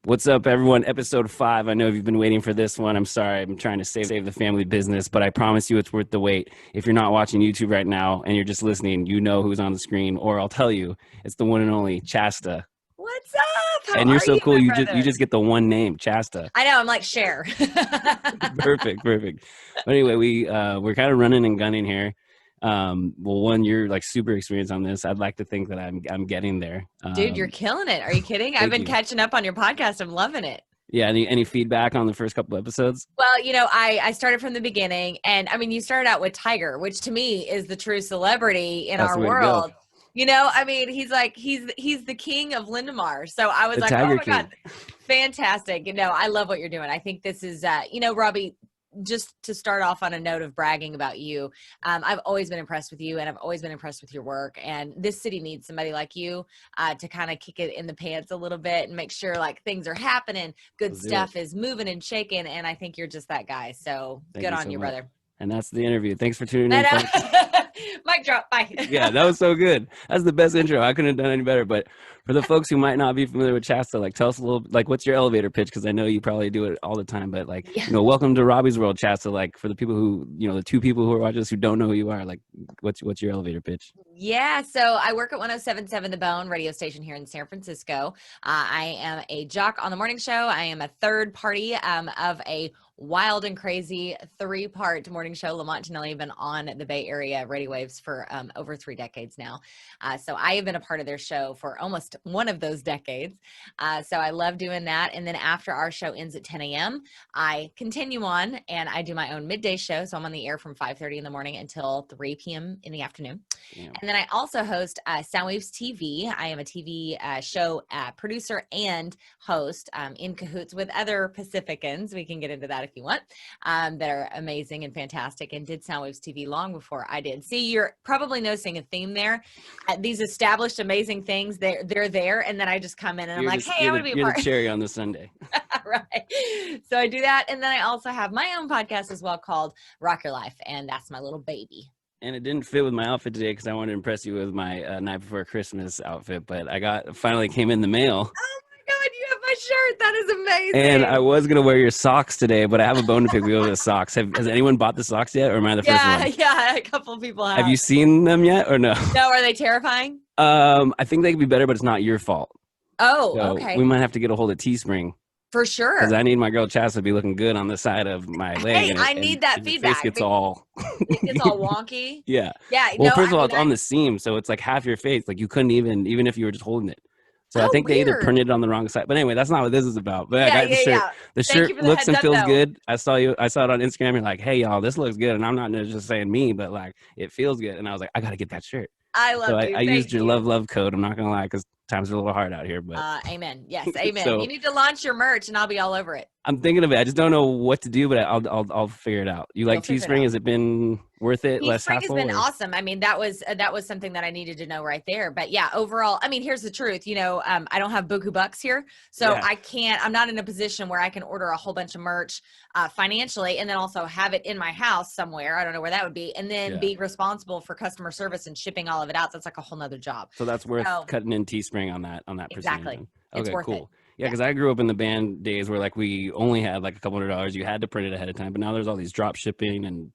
What's up, everyone? Episode 5. I know you've been waiting for this one. I'm sorry. I'm trying to save the family business, but I promise you it's worth the wait. If you're not watching YouTube right now and you're just listening, you know who's on the screen, or I'll tell you, it's the one and only Chasta. What's up? How And you're are so you, cool. my You brother? just get the one name, Chasta. I know, I'm like Cher. Perfect. But anyway, we're kind of running and gunning here. Well, one, you're like super experienced on this. I'd like to think that I'm getting there. Dude, you're killing it. Are you kidding? I've Thank been you. catching up on your podcast. I'm loving it. Yeah. Any feedback on the first couple episodes? Well, I started from the beginning, and I mean, you started out with Tiger, which to me is the true celebrity in That's our the way to go. world. He's the king of Lindemar. So I was The like, oh Tiger my King. God, fantastic. I love what you're doing. I think this is, Robbie, just to start off on a note of bragging about you, I've always been impressed with you, and I've always been impressed with your work. And this city needs somebody like you to kind of kick it in the pants a little bit and make sure like things are happening, good Let's do stuff is moving and shaking. And I think you're just that guy. So Thank good you on so you, much. brother. And that's the interview. Thanks for tuning in, And, folks. mic drop. Bye. Yeah, that was so good. That's the best intro. I couldn't have done any better. But for the folks who might not be familiar with Chasta, like tell us a little, like what's your elevator pitch? Because I know you probably do it all the time. But like, Yeah. welcome to Robby's World, Chasta. Like for the people who, the two people who are watching this who don't know who you are, like what's your elevator pitch? Yeah, so I work at 1077 The Bone radio station here in San Francisco. I am a jock on the morning show. I am a third party of a wild and crazy 3-part morning show. Lamont and Tonelli have been on the Bay Area radio waves for over 3 decades now. So I have been a part of their show for almost one of those decades. So I love doing that. And then after our show ends at 10 a.m., I continue on and I do my own midday show. So I'm on the air from 5:30 in the morning until 3 p.m. in the afternoon. Damn. And then I also host Soundwaves TV. I am a TV show producer and host in cahoots with other Pacificans. We can get into that if you want, that are amazing and fantastic and did Soundwaves TV long before I did. See, you're probably noticing a theme there. These established amazing things, they're there. And then I just come in and I'm like, hey, I want to be a You're part. the cherry on the Sunday. Right. So I do that. And then I also have my own podcast as well called Rock Your Life. And that's my little baby. And it didn't fit with my outfit today because I wanted to impress you with my night before Christmas outfit, but finally came in the mail. Oh my God, you have my shirt. That is amazing. And I was gonna wear your socks today, but I have a bone to pick with the socks. Has anyone bought the socks yet, or am I the first one? Yeah, a couple of people have. Have you seen them yet, or no? No, are they terrifying? I think they could be better, but it's not your fault. Oh, So okay. we might have to get a hold of Teespring For sure. because I need my girl Chasta to be looking good on the side of my leg. Hey, and I need that and your feedback. Face gets all It gets all wonky. yeah. Yeah. Well, no, first of all, I it's mean, on the seam, so it's like half your face. Like you couldn't even if you were just holding it. So I Oh, think they either weird. printed it on the wrong side. But anyway, that's not what this is about. But I got the shirt. Yeah. The Thank you shirt for the looks and heads up, feels though. good. I saw it on Instagram. You're like, hey y'all, this looks good. And I'm not just saying me, but like it feels good. And I was like, I gotta get that shirt. I love So you. I used Thank your you. love code. I'm not gonna lie, because times are a little hard out here. But Amen. Yes, amen. So- You need to launch your merch and I'll be all over it. I'm thinking of it. I just don't know what to do, but I'll figure it out. You like You'll figure it Teespring? out. Has it been worth it? Less Teespring has hassle? been or- awesome. I mean, that was something that I needed to know right there. But yeah, overall, I mean, here's the truth. I don't have buku bucks here, so Yeah. I'm not in a position where I can order a whole bunch of merch financially and then also have it in my house somewhere. I don't know where that would be, and then Yeah. be responsible for customer service and shipping all of it out. That's like a whole nother job. So that's worth So- cutting in Teespring on that percentage. Exactly. then. It's Okay, worth cool. it. Yeah, because I grew up in the band days where like we only had like a couple $100. You had to print it ahead of time, but now there's all these drop shipping and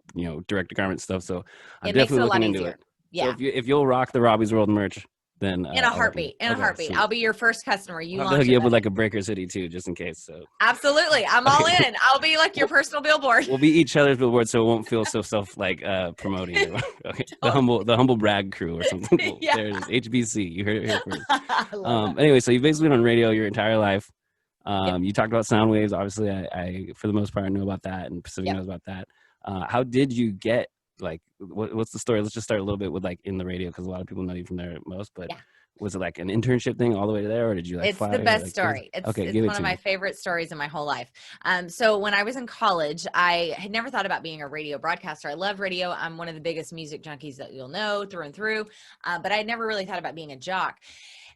direct to garment stuff. So I'm It makes it definitely a lot looking into easier. it. Yeah. So if you'll rock the Robbie's World merch, then In a heartbeat. Okay, sweet. I'll be your first customer. You I'll have to launch hook you it, up with buddy. like a Breaker City too, just in case. So Absolutely. I'm all in. I'll be like your personal billboard. we'll be each other's billboard, so it won't feel so self promoting. Okay, the humble brag crew or something. Cool. Yeah. There's HBC. You heard it here first. I love that. Anyway, so you've basically been on radio your entire life. You talked about sound waves. Obviously, I for the most part know about that, and Pacific Yep. knows about that. How did you get like what's the story? Let's just start a little bit with like in the radio, because a lot of people know you from there most. But Yeah. was it like an internship thing all the way to there, or did you like? It's fly the or, best like, story. okay, It's give it one to of my me. favorite stories in my whole life. So when I was in college, I had never thought about being a radio broadcaster. I love radio. I'm one of the biggest music junkies that you'll know through and through. But I had never really thought about being a jock.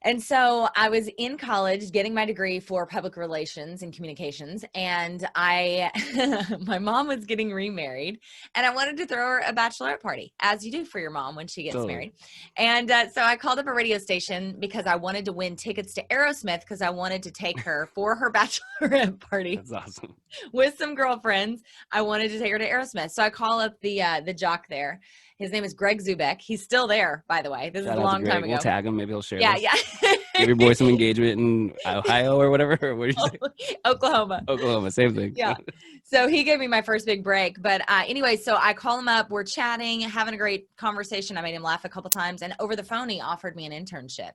And so I was in college getting my degree for public relations and communications. And my mom was getting remarried and I wanted to throw her a bachelorette party, as you do for your mom when she gets married. And so I called up a radio station because I wanted to win tickets to Aerosmith because I wanted to take her for her bachelorette party. That's awesome. With some girlfriends. I wanted to take her to Aerosmith. So I call up the jock there. His name is Greg Zubek. He's still there, by the way. This is a long time ago. We'll tag him. Maybe he'll share Yeah, this. yeah. Give your boy some engagement in Ohio or whatever. Or where did you say? Oklahoma. Oklahoma, same thing. Yeah. So he gave me my first big break. But anyway, so I call him up. We're chatting, having a great conversation. I made him laugh a couple times. And over the phone, he offered me an internship.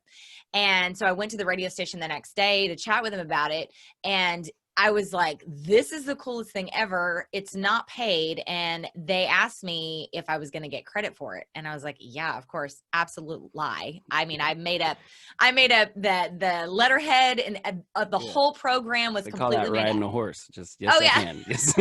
And so I went to the radio station the next day to chat with him about it. And I was like, this is the coolest thing ever. It's not paid. And they asked me if I was going to get credit for it. And I was like, yeah, of course. Absolute lie. I mean, I made up the letterhead and the whole program was completely made up. They call that riding a horse. Just, yes, I can. Yes.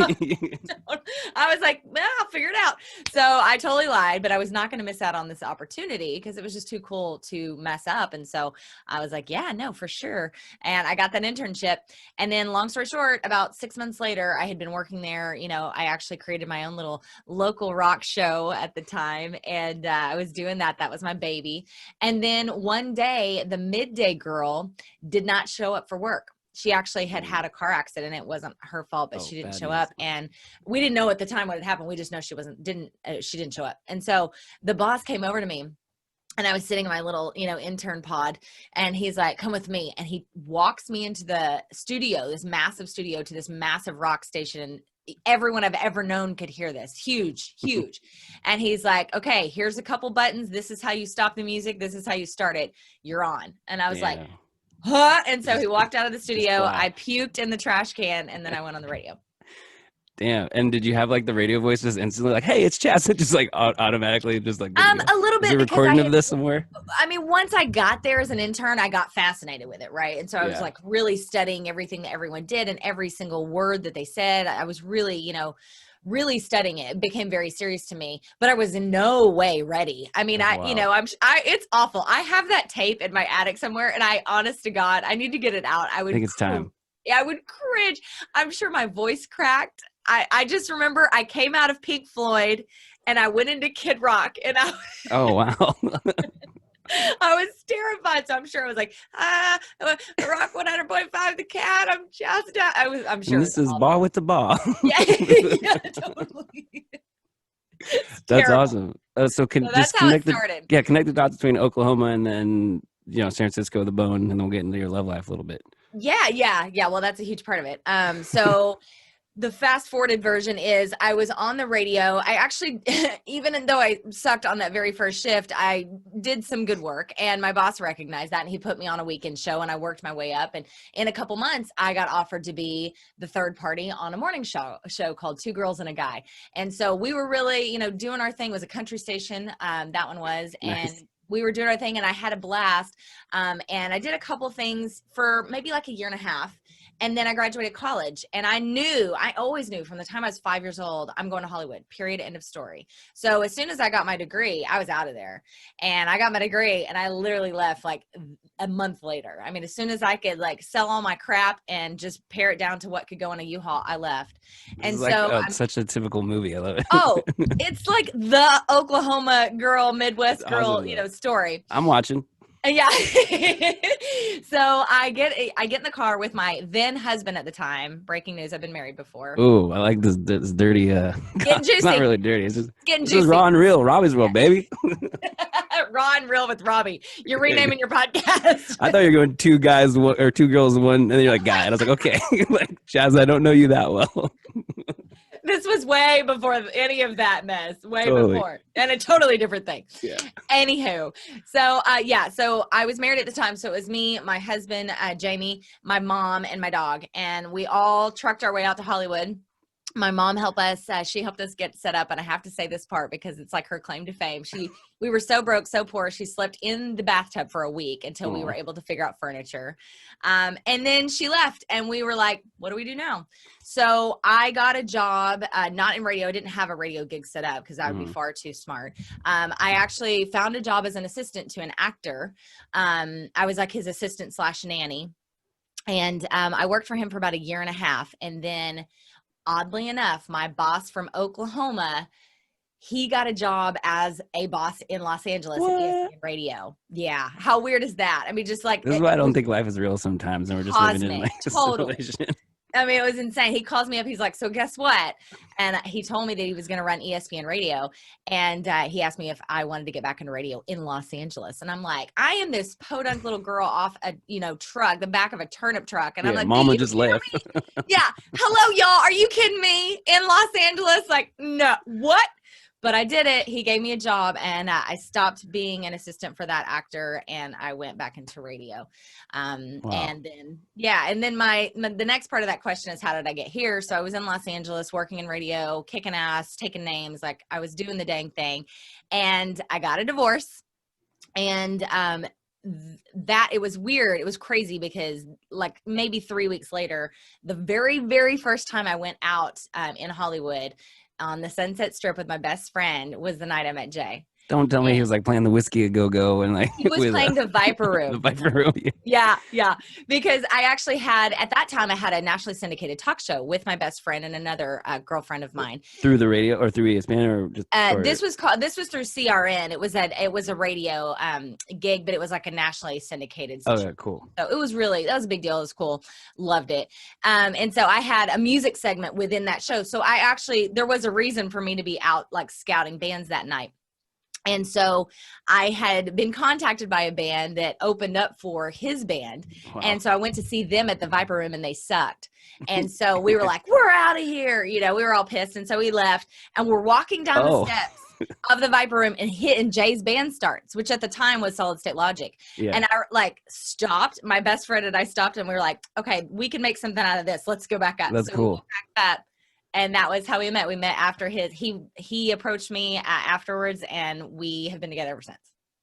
I was like, well, I'll figure it out. So I totally lied, but I was not going to miss out on this opportunity because it was just too cool to mess up. And so I was like, yeah, no, for sure. And I got that internship. And then long story short, about 6 months later, I had been working there. You know, I actually created my own little local rock show at the time. And I was doing that. That was my baby. And then one day, the midday girl did not show up for work. She actually had a car accident. It wasn't her fault, but she didn't show up. And we didn't know at the time what had happened. We just know she didn't show up. And so the boss came over to me. And I was sitting in my little, intern pod, and he's like, come with me. And he walks me into the studio, this massive studio, to this massive rock station. Everyone I've ever known could hear this. Huge, huge. And he's like, okay, here's a couple buttons. This is how you stop the music. This is how you start it. You're on. And I was like, huh? And so he walked out of the studio. I puked in the trash can, and then I went on the radio. Damn. And did you have like the radio voice just instantly like, hey, it's Chasta, just like automatically just like a little bit. Is there recording of this somewhere? I mean, once I got there as an intern, I got fascinated with it, right? And so I was like really studying everything that everyone did and every single word that they said. I was really, really studying it. It became very serious to me, but I was in no way ready. I mean, it's awful. I have that tape in my attic somewhere, and honest to God, I need to get it out. I think it's time. Yeah, I would cringe. I'm sure my voice cracked. I just remember I came out of Pink Floyd and I went into Kid Rock, and oh, wow. I was terrified. So I'm sure I was like, Rock 100.5, the cat. I'm Chasta. I'm sure. And this is Ball with the Ball. yeah, totally. That's awesome. So that's how it started. Yeah, connect the dots between Oklahoma and then, San Francisco, the bone, and then we'll get into your love life a little bit. Yeah. Well, that's a huge part of it. So the fast forwarded version is I was on the radio. I actually, even though I sucked on that very first shift, I did some good work, and my boss recognized that, and he put me on a weekend show, and I worked my way up. And in a couple months, I got offered to be the third party on a morning show called Two Girls and a Guy. And so we were really, doing our thing. It was a country station. That one was. Nice. And we were doing our thing, and I had a blast. And I did a couple things for maybe like a year and a half. And then I graduated college, and I always knew from the time I was 5 years old, I'm going to Hollywood, period, end of story. So as soon as I got my degree, I was out of there, and I got my degree, and I literally left like a month later. I mean, as soon as I could like sell all my crap and just pare it down to what could go in a U-Haul, I left. And so such a typical movie. I love it. Oh, it's like the Oklahoma girl, Midwest girl, awesome, story. I'm watching. Yeah. So I get in the car with my then husband at the time. Breaking news, I've been married before. Ooh, I like this dirty. Getting juicy. It's not really dirty. It's just getting juicy. juicy. This is raw and real. Robby's real, baby. Raw and real with Robby. You're renaming your podcast. I thought you were going two guys or two girls, one, and then you're like, guy. And I was like, okay. Like, Chaz, I don't know you that well. This was way before any of that mess. Way before. And a totally different thing. Yeah. Anywho. So, so I was married at the time. So it was me, my husband, Jamie, my mom, and my dog. And we all trucked our way out to Hollywood. My mom helped us. She helped us get set up. And I have to say this part because it's like her claim to fame. We were so broke, so poor. She slept in the bathtub for a week until we were able to figure out furniture. And then she left and we were like, what do we do now? So I got a job, not in radio. I didn't have a radio gig set up because I would be far too smart. I actually found a job as an assistant to an actor. I was like his assistant / nanny. And I worked for him for about 1.5 years. And then oddly enough, my boss from Oklahoma, he got a job as a boss in Los Angeles at ESPN Radio. Yeah. How weird is that? I mean, just like this is why I don't think life is real sometimes, and we're just living in like a simulation. I mean, it was insane. He calls me up. He's like, so guess what? And he told me that he was going to run ESPN Radio. And he asked me if I wanted to get back into radio in Los Angeles. And I'm like, I am this podunk little girl off a, truck, the back of a turnip truck. And I'm like, Mama just left. Yeah. Hello, y'all. Are you kidding me? In Los Angeles? Like, no, what? But I did it. He gave me a job, and I stopped being an assistant for that actor, and I went back into radio. Wow. And then, and then the next part of that question is, how did I get here? So I was in Los Angeles working in radio, kicking ass, taking names. Like, I was doing the dang thing, and I got a divorce. And that it was weird. It was crazy because like maybe 3 weeks later, the very, very first time I went out in Hollywood on the Sunset Strip with my best friend was the night I met Jay. Don't tell me he was like playing the Whiskey a Go-Go and like he was playing the Viper Room. The Viper Room. Yeah. Because I actually had at that time I had a nationally syndicated talk show with my best friend and another girlfriend of mine. Through the radio or through ESPN or just this was through CRN. It was a radio gig, but it was like a nationally syndicated station. Oh, yeah, cool. So that was a big deal. It was cool. Loved it. And so I had a music segment within that show. So there was a reason for me to be out like scouting bands that night. And so I had been contacted by a band that opened up for his band. Wow. And so I went to see them at the Viper Room and they sucked. And so we were like, we're out of here. We were all pissed. And so we left and we're walking down the steps of the Viper Room and Jay's band starts, which at the time was Solid State Logic. Yeah. And I like stopped. My best friend and I stopped and we were like, okay, we can make something out of this. Let's go back up. That's cool. We went back up. And that was how we met. We met after he approached me afterwards, and we have been together ever since.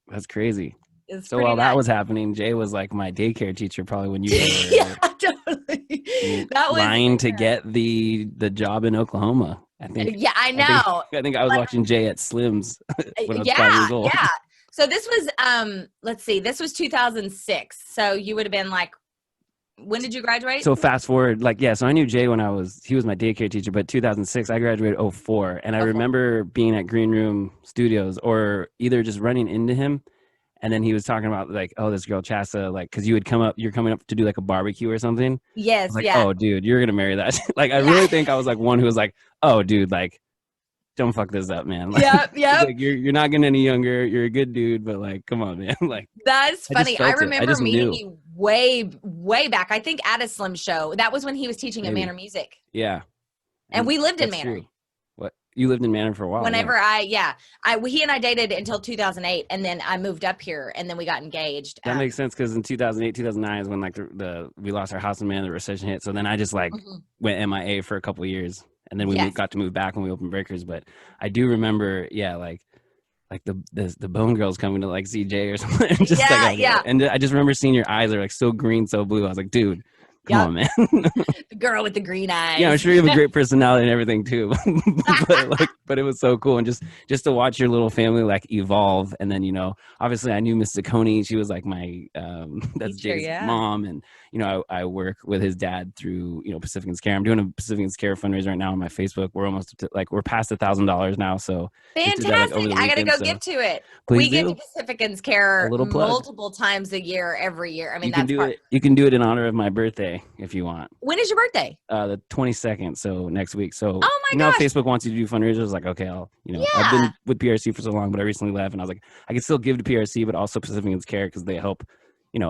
That's crazy. So while that was happening, Jay was like my daycare teacher probably when you were yeah, totally. That was lying to get the job in Oklahoma. I think. Yeah, I know. I think I was watching Jay at Slim's when I was 5 years old. Yeah. So this was this was 2006. So you would have been like, when did you graduate? So fast forward, so I knew Jay when he was my daycare teacher, but 2006, I graduated 2004. And I remember being at Green Room Studios or either just running into him. And then he was talking about like, oh, this girl Chasta, like, cause you're coming up to do like a barbecue or something. Yes. Like, oh dude, you're going to marry that. Like, I really think I was like one who was like, oh dude, like, don't fuck this up, man. Like, yep. Like, you're not getting any younger. You're a good dude, but like, come on, man. Like, that's funny. I remember meeting you way, way back. I think at a Slim show. That was when he was teaching at Manor Music. Yeah. And we lived in Manor. True. What? You lived in Manor for a while. Whenever he and I dated until 2008, and then I moved up here, and then we got engaged. That makes sense because in 2008, 2009 is when like we lost our house in Manor, the recession hit. So then I just like went MIA for a couple of years. And then we got to move back when we opened Breakers. But I do remember, like the Bone Girls coming to like CJ or something. Just And I just remember seeing your eyes are like so green, so blue. I was like, dude, come on, man. The girl with the green eyes. Yeah, I'm sure you have a great personality and everything too. but it was so cool. And just to watch your little family like evolve. And then, obviously I knew Miss Ciccone. She was like my, that's Jay's mom. And, I work with his dad through, Pacificans Care. I'm doing a Pacificans Care fundraiser right now on my Facebook. We're almost we're past $1,000 now. So fantastic. I got to go give to it. We get to Pacificans Care multiple times a year, every year. I mean, you can do it in honor of my birthday if you want. When is your birthday? The 22nd. So next week. So, oh my gosh. Facebook wants you to do fundraisers. Like, okay, I've been with PRC for so long, but I recently left and I was like, I can still give to PRC, but also Pacificans Care because they help,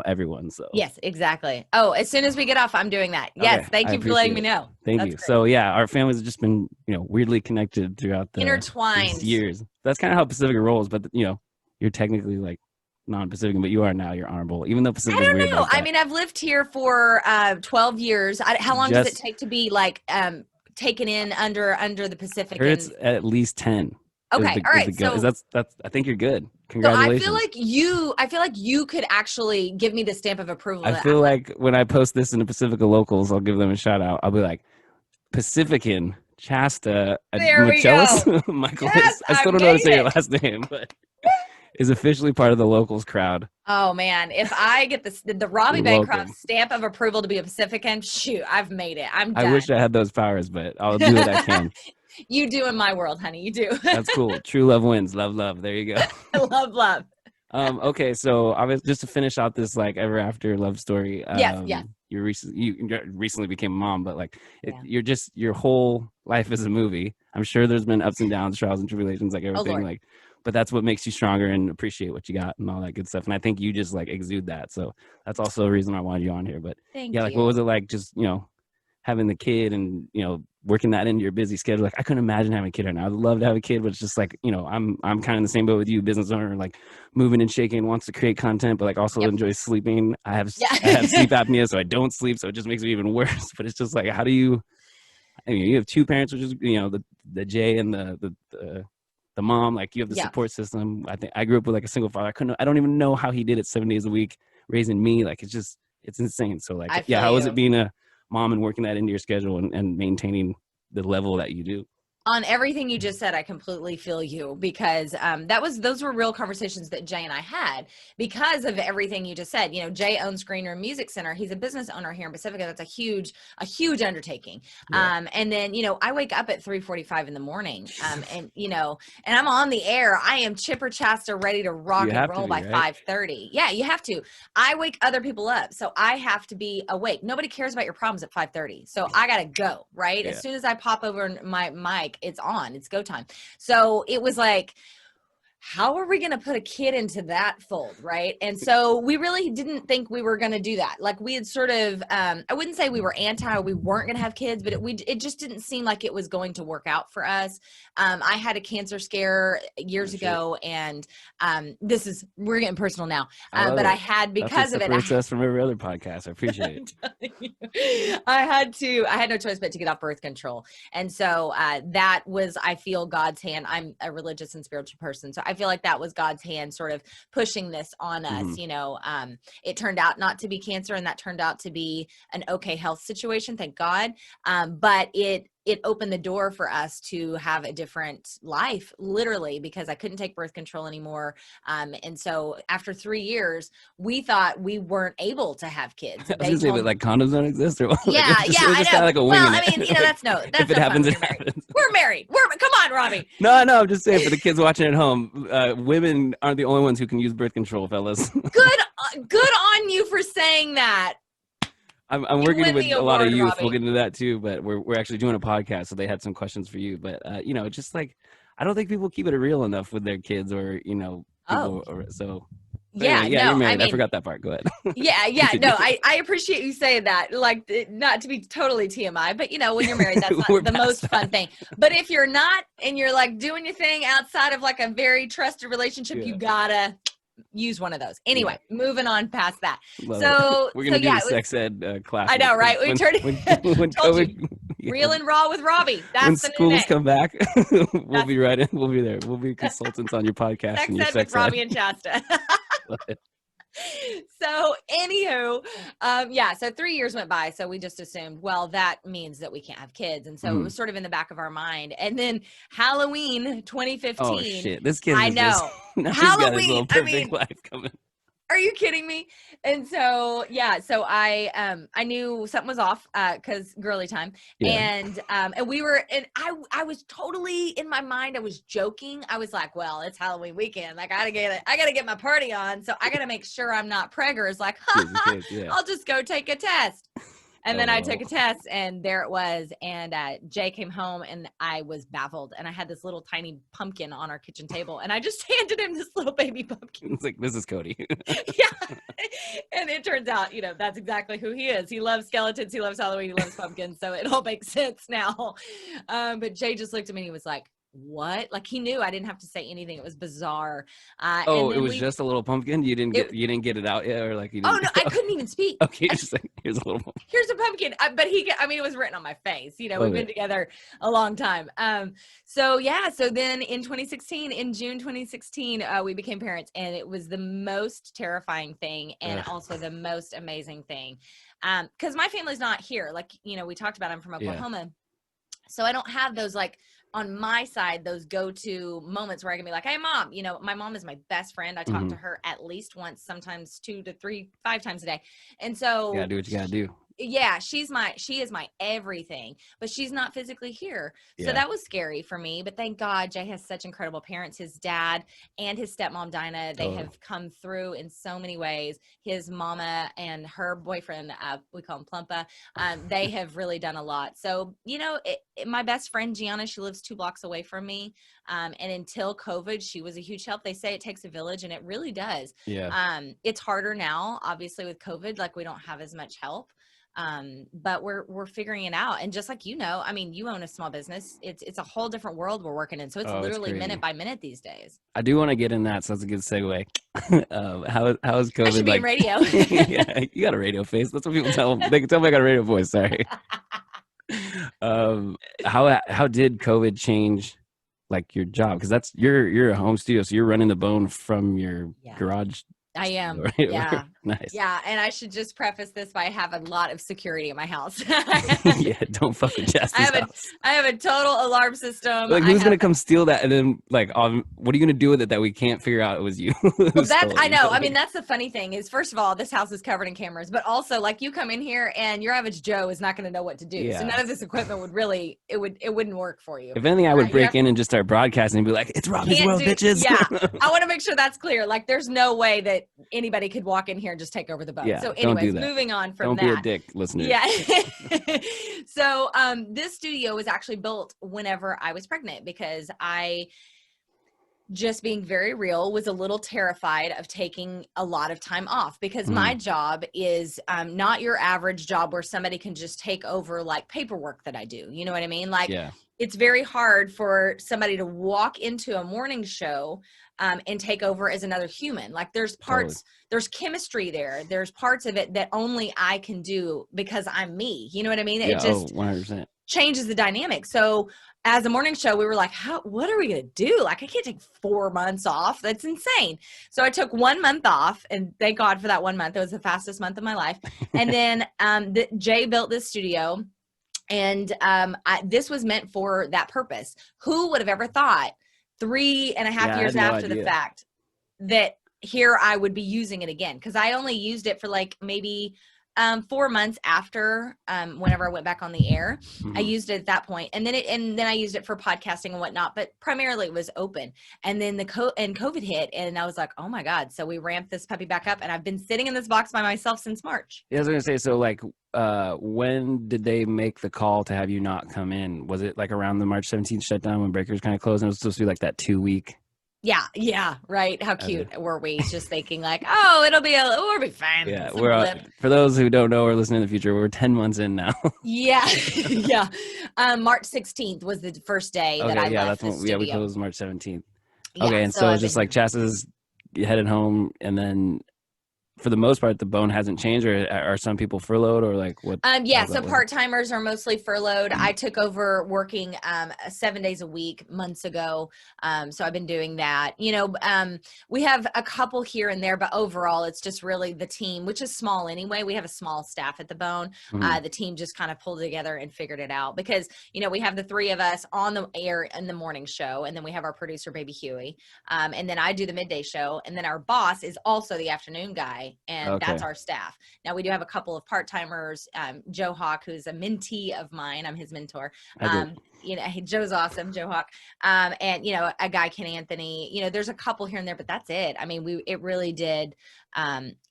everyone. So yes, exactly. Oh, as soon as we get off, I'm doing that. Yes. Okay, thank you for letting me know. Thank you. Great. So our families have just been, weirdly connected throughout the intertwined years. That's kind of how Pacific rolls, but you're technically like non-Pacific, but you are now. You're honorable, even though Pacific. I don't know. I mean, I've lived here for 12 years. How long does it take to be like taken in under the I Pacific. heard it's at least 10. Okay. All right. So that's I think you're good. so Congratulations. I feel like you could actually give me the stamp of approval. I feel like when I post this in the Pacifica locals, I'll give them a shout out. I'll be like, Pacifican, Chasta, there we Michaelis, go. Michaelis. Yes, I still don't know how to say your last name, but is officially part of the locals crowd. Oh man, if I get the Robby You're Bancroft welcome. stamp of approval to be a Pacifican, shoot, I've made it. I'm done. I wish I had those powers, but I'll do what I can. You do in my world, honey. You do. That's cool. True love wins. Love. There you go. Love. Okay, so I was just to finish out this like ever after love story. Yes. You recently became a mom, but like your whole life is a movie. I'm sure there's been ups and downs, trials and tribulations, like everything. But that's what makes you stronger and appreciate what you got and all that good stuff. And I think you just like exude that. So that's also a reason I wanted you on here. But Thank you. Like what was it like just, having the kid and, working that into your busy schedule? Like I couldn't imagine having a kid right now. I'd love to have a kid, but it's just like, I'm kind of in the same boat with you, business owner, like moving and shaking, wants to create content, but like also enjoys sleeping. I have sleep apnea, so I don't sleep. So it just makes it even worse. But it's just like, how do you have two parents, which is, the Jay and the mom, like you have the support system. I think I grew up with like a single father. I don't even know how he did it 7 days a week raising me. Like it's insane. So like, how was it being a mom and working that into your schedule and maintaining the level that you do? On everything you just said, I completely feel you, because those were real conversations that Jay and I had because of everything you just said. Jay owns Green Room Music Center. He's a business owner here in Pacifica. That's a huge undertaking. Yeah. And then, I wake up at 3:45 in the morning and I'm on the air. I am chipper Chasta, ready to rock and roll by 5:30. Yeah, you have to. I wake other people up. So I have to be awake. Nobody cares about your problems at 5:30. So I got to go, right? Yeah. As soon as I pop over my mic, it's on, it's go time. So it was like, how are we going to put a kid into that fold, right? And so we really didn't think we were going to do that. Like we had sort of, I wouldn't say we were we weren't going to have kids, but it just didn't seem like it was going to work out for us. I had a cancer scare years ago, and we're getting personal now, but I had, because of it, us from every other podcast. I appreciate it. I had no choice but to get off birth control. And so that was, I feel, God's hand. I'm a religious and spiritual person, so I feel like that was God's hand sort of pushing this on us. Mm-hmm. It turned out not to be cancer, and that turned out to be an okay health situation, thank God. But it opened the door for us to have a different life, literally, because I couldn't take birth control anymore. And so after 3 years, we thought we weren't able to have kids. I was going to say, but like condoms don't exist, or what? Yeah, I know. Like that's if it happens, it happens. We're married. Come on, Robby. No, I'm just saying for the kids watching at home, women aren't the only ones who can use birth control, fellas. Good on you for saying that. I'm working with a lot of youth. Robby. We'll get into that too, but we're actually doing a podcast, so they had some questions for you. But just like, I don't think people keep it real enough with their kids, or people, so. Yeah, anyway, you're married. I forgot that part. Go ahead. Yeah. No, I appreciate you saying that. Like, not to be totally TMI, but when you're married, that's not the most fun thing. But if you're not, and you're like doing your thing outside of like a very trusted relationship, you gotta use one of those. Anyway, moving on past that. So we're gonna do the sex ed class. I know, right? We turned when COVID, real and raw with Robby. That's when the schools come back. We'll be right in. We'll be there. We'll be consultants on your podcast. Sex and your ed with Robby and Chasta. So anywho, so 3 years went by. So we just assumed, well, that means that we can't have kids. And so it was sort of in the back of our mind. And then Halloween 2015. Oh shit, this kid. I know. Halloween. Got his little perfect life coming. Are you kidding me? And so, so I knew something was off, cause girly time. Yeah. And we were, and I was totally in my mind. I was joking. I was like, well, it's Halloween weekend. Like I gotta get my party on. So I gotta make sure I'm not preggers. Like, I'll just go take a test. And then I took a test, and there it was. And Jay came home, and I was baffled. And I had this little tiny pumpkin on our kitchen table, and I just handed him this little baby pumpkin. It's like, this is Cody. Yeah. And it turns out, that's exactly who he is. He loves skeletons. He loves Halloween. He loves pumpkins. So it all makes sense now. But Jay just looked at me, and he was like, what? Like, he knew I didn't have to say anything. It was bizarre. Oh, And it then was just a little pumpkin. You didn't get it out yet, or like you oh didn't. no, I couldn't even speak. Okay, you're just like, here's a little pumpkin. Here's a pumpkin. But I mean, it was written on my face. You know, Love we've been it. together a long time. So then in 2016, in June 2016, we became parents, and it was the most terrifying thing, and Ugh. also the most amazing thing. Because my family's not here. Like, you know, we talked about, I'm from Oklahoma. So I don't have those, like, on my side, those go-to moments where I can be like, hey, mom, you know, my mom is my best friend. I talk to her at least once, sometimes 2 to 3, 5 times a day. And so You gotta do what you gotta do. yeah, she is my everything, but she's not physically here. So that was scary for me. But thank God Jay has such incredible parents. His dad and his stepmom, Dinah, they have come through in so many ways. His mama and her boyfriend, we call him Plumpa, they have really done a lot. So, you know, my best friend, Gianna, she lives 2 blocks away from me. And until COVID, she was a huge help. They say it takes a village, and it really does. Yeah. It's harder now, obviously, with COVID, like we don't have as much help. But we're figuring it out. And just like, you know, I mean, you own a small business. It's a whole different world we're working in. So it's literally minute by minute these days. I do want to get in that, so that's a good segue. How is COVID? I should be in radio. Yeah, you got a radio face. That's what people tell them. They can tell me I got a radio voice. Sorry. How did COVID change, like, your job? Because that's you're a home studio, so you're running the bone from your garage. I am. Right? Yeah. Nice. Yeah. And I should just preface this by I have a lot of security in my house. Yeah, don't fuck with Chasta's house. I have a total alarm system. Like, who's gonna come steal that? And then, like, what are you gonna do with it that we can't figure out it was you? Well, I know. I mean, that's the funny thing is, first of all, this house is covered in cameras, but also, like, you come in here and your average Joe is not going to know what to do. Yeah. So none of this equipment would really, it wouldn't work for you. If anything, I would break in and just start broadcasting and be like, it's Robby's World, bitches. Yeah. I want to make sure that's clear. Like, there's no way that anybody could walk in here and just take over the boat. Yeah, so anyways, do moving on from that. Don't be a dick, listener. Yeah. So this studio was actually built whenever I was pregnant, because I, just being very real, was a little terrified of taking a lot of time off, because my job is not your average job where somebody can just take over, like, paperwork that I do. You know what I mean? Like, it's very hard for somebody to walk into a morning show and take over as another human. Like, there's parts, there's chemistry there. There's parts of it that only I can do because I'm me. You know what I mean? It just 100%. changes the dynamic. So as a morning show, we were like, what are we going to do? Like, I can't take 4 months off. That's insane. So I took 1 month off, and thank God for that 1 month. It was the fastest month of my life. And then Jay built this studio, and this was meant for that purpose. Who would have ever thought 3.5 years after the fact that here I would be using it again? Because I only used it for, like, maybe 4 months after whenever I went back on the air. I used it at that point, and then I used it for podcasting and whatnot, but primarily it was open. And then COVID hit, and I was like, oh my God. So we ramped this puppy back up, and I've been sitting in this box by myself since March. Yeah, I was gonna say, so, like, when did they make the call to have you not come in? Was it like around the March 17th shutdown when Breakers kind of closed, and it was supposed to be like that 2-week? Yeah, right. How cute were we? Just thinking, like, oh, we'll be fine. Yeah, for those who don't know or listen in the future, we're 10 months in now. Yeah. March 16th was the first day that I left the studio. We closed March 17th. Okay, and so it's just like Chasta's headed home, and then for the most part, the bone hasn't changed, or are some people furloughed, or like what? So part-timers are mostly furloughed. I took over working 7 days a week months ago. So I've been doing that. You know, we have a couple here and there, but overall it's just really the team, which is small anyway. We have a small staff at the Bone. The team just kind of pulled together and figured it out, because, you know, we have the 3 of us on the air in the morning show, and then we have our producer, Baby Huey. And then I do the midday show, and then our boss is also the afternoon guy. And that's our staff. Now, we do have a couple of part-timers. Joe Hawk, who's a mentee of mine. I'm his mentor. You know, Joe's awesome, Joe Hawk. And, you know, a guy, Ken Anthony. You know, there's a couple here and there, but that's it. I mean, it really did.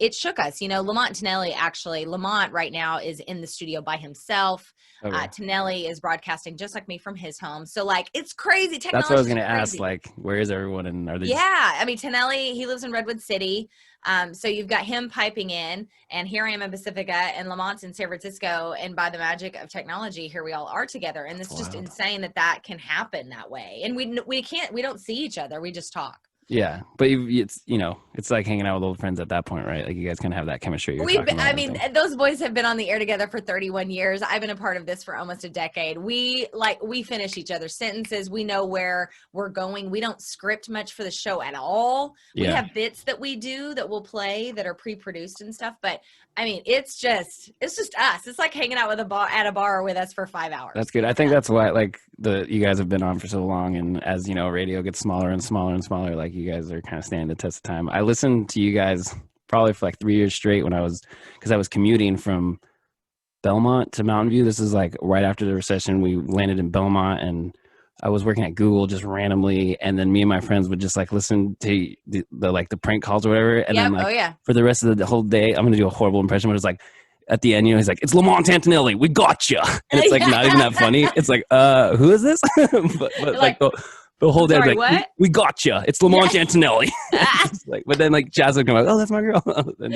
It shook us. You know, Lamont and Tonelli, actually, Lamont right now is in the studio by himself. Tonelli is broadcasting just like me from his home. So, like, it's crazy. Technology. That's what I was going to ask. Like, where is everyone? And are they? I mean, Tonelli, he lives in Redwood City. So you've got him piping in, and here I am in Pacifica, and Lamont's in San Francisco, and by the magic of technology, here we all are together. And it's just insane. saying that can happen that way. And we don't see each other. We just talk. Yeah, but it's it's like hanging out with old friends at that point, right? Like you guys kind of have that chemistry. Those boys have been on the air together for 31 years. I've been a part of this for almost a decade. We finish each other's sentences. We know where we're going. We don't script much for the show at all. We have bits that we do that we'll play that are pre-produced and stuff. But I mean, it's just us. It's like hanging out at a bar with us for 5 hours. That's good. I think that's why you guys have been on for so long, and as radio gets smaller and smaller and smaller, like you guys are kind of standing the test of time. I listened to you guys probably for like 3 years straight because I was commuting from Belmont to Mountain View. This is like right after the recession. We landed in Belmont, and I was working at Google just randomly, and then me and my friends would just like listen to the prank calls or whatever, and then for the rest of the whole day, I'm gonna do a horrible impression, but it's like at the end, he's like, "It's Lamont and Tonelli, we got you," and it's like not even that funny. It's like, who is this? but like the whole day, sorry, like, what? we got you. It's Lamont and Tonelli. But then like Chasta would come like, "Oh, that's my girl." And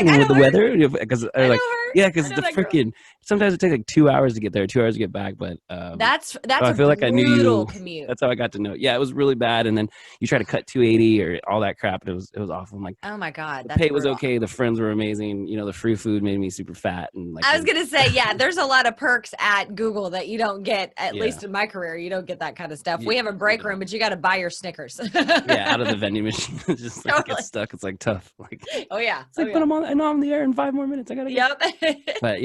then with the weather, because the freaking. Sometimes it takes like 2 hours to get there, 2 hours to get back. But that's I feel like I knew you. Commute. That's how I got to know. Yeah, it was really bad. And then you try to cut 280 or all that crap. It was awful. I'm like, oh my god, the pay was okay. The friends were amazing. The free food made me super fat. And like I was gonna say, there's a lot of perks at Google that you don't get. At least in my career, you don't get that kind of stuff. We have a break room, but you got to buy your Snickers. Out of the vending machine, just like get stuck. It's like tough. Like, oh yeah, it's like, but I'm on the air in 5 more minutes. I gotta. Yep. But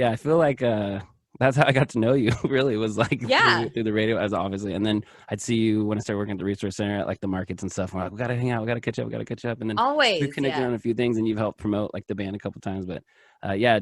I feel like that's how I got to know you. Really, was like through the radio, as obviously, and then I'd see you when I started working at the resource center at like the markets and stuff. I'm like, we gotta hang out, we gotta catch up, and then always we've connected on a few things, and you've helped promote like the band a couple times. But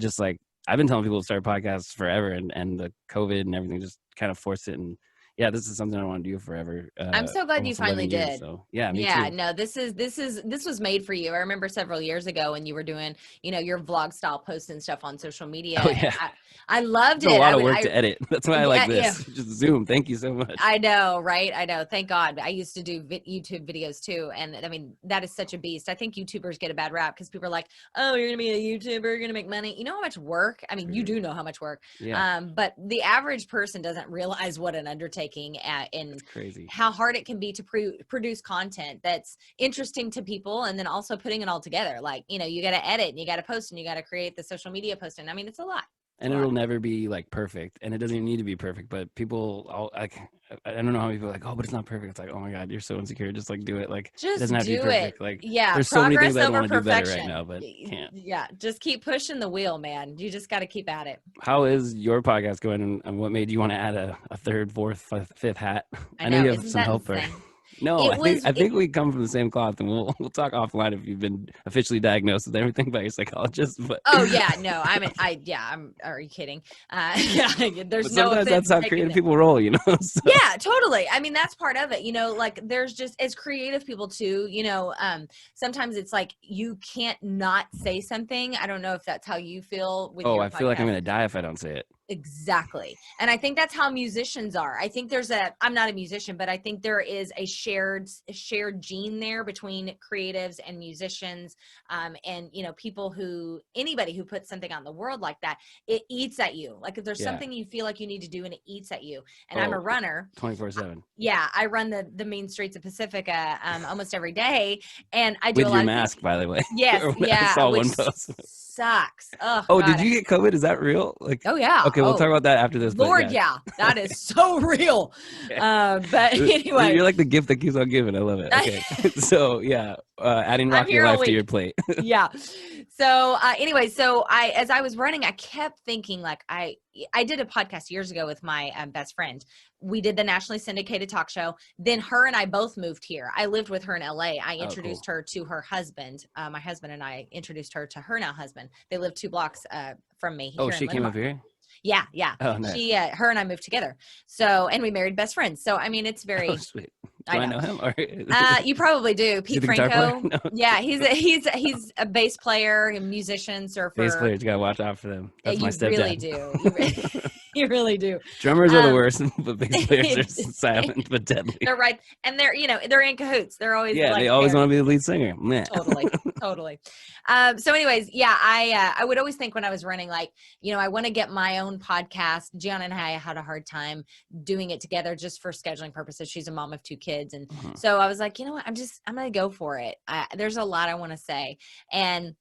just like I've been telling people to start podcasts forever, and the COVID and everything just kind of forced it. And this is something I want to do forever. I'm so glad you finally did. So me too. No, this was made for you. I remember several years ago when you were doing, your vlog style posts and stuff on social media. Oh, yeah. I loved it. It's a lot of work to edit. That's why I like this. Just Zoom. Thank you so much. I know, right? I know. Thank God. I used to do YouTube videos too. And I mean, that is such a beast. I think YouTubers get a bad rap because people are like, oh, you're going to be a YouTuber. You're going to make money. You know how much work? I mean, you do know how much work. Yeah. But the average person doesn't realize what an undertaking and crazy how hard it can be to produce content that's interesting to people. And then also putting it all together. Like, you got to edit and you got to post and you got to create the social media post. And I mean, it's a lot. And it'll never be like perfect, and it doesn't even need to be perfect. But people, I don't know how many people are like, oh, but it's not perfect. It's like, oh my God, you're so insecure. Just like do it. Like just it doesn't have to be perfect. Like there's so many things I want to do better right now, but can't. Yeah, just keep pushing the wheel, man. You just got to keep at it. How is your podcast going, and what made you want to add a third, fourth, fifth hat? I know you have some helper. No, I think we come from the same cloth, and we'll talk offline if you've been officially diagnosed with everything by your psychologist. But oh yeah, no, are you kidding? There's no. Sometimes that's how creative people roll, So. Yeah, totally. I mean, that's part of it. Like there's just as creative people too. Sometimes it's like you can't not say something. I don't know if that's how you feel with. I feel like I'm gonna die if I don't say it. Exactly. And I think that's how musicians are. I think I'm not a musician, but I think there is a shared gene there between creatives and musicians. And, anybody who puts something out in the world like that, it eats at you. Like if there's something you feel like you need to do and it eats at you. And I'm a runner. 24/7. Yeah. I run the main streets of Pacifica almost every day. And I do with a lot your mask, by the way. Yes. I saw one post. Sucks. Oh, God. Did you get COVID? Is that real? Like, oh yeah. Okay, we'll talk about that after this. Lord, that is so real. But anyway, you're like the gift that keeps on giving. I love it. Okay, so adding Rocky life to your plate. Yeah. So anyway, as I was running, I kept thinking like I did a podcast years ago with my best friend. We did the nationally syndicated talk show. Then her and I both moved here. I lived with her in LA. I introduced her to her husband. My husband and I introduced her to her now husband. They live 2 blocks from me. Oh, she came up here? Yeah. Oh, nice. Her and I moved together. So, and we married best friends. So, I mean, it's very. Oh, sweet. Do I know him? Or you probably do. Pete Franco. No. Yeah, he's a bass player, a musician, surfer. Bass players, you gotta watch out for them. That's my stepdad. You really do. You really do. Drummers are the worst, but bass players are silent but deadly. They're right. And they're, they're in cahoots. They're always they always want to be the lead singer. Man. Totally. So anyways, yeah, I would always think when I was running, like, I want to get my own podcast. Gianna and I had a hard time doing it together just for scheduling purposes. She's a mom of 2 kids. And so I was like, you know what, I'm going to go for it. There's a lot I want to say. And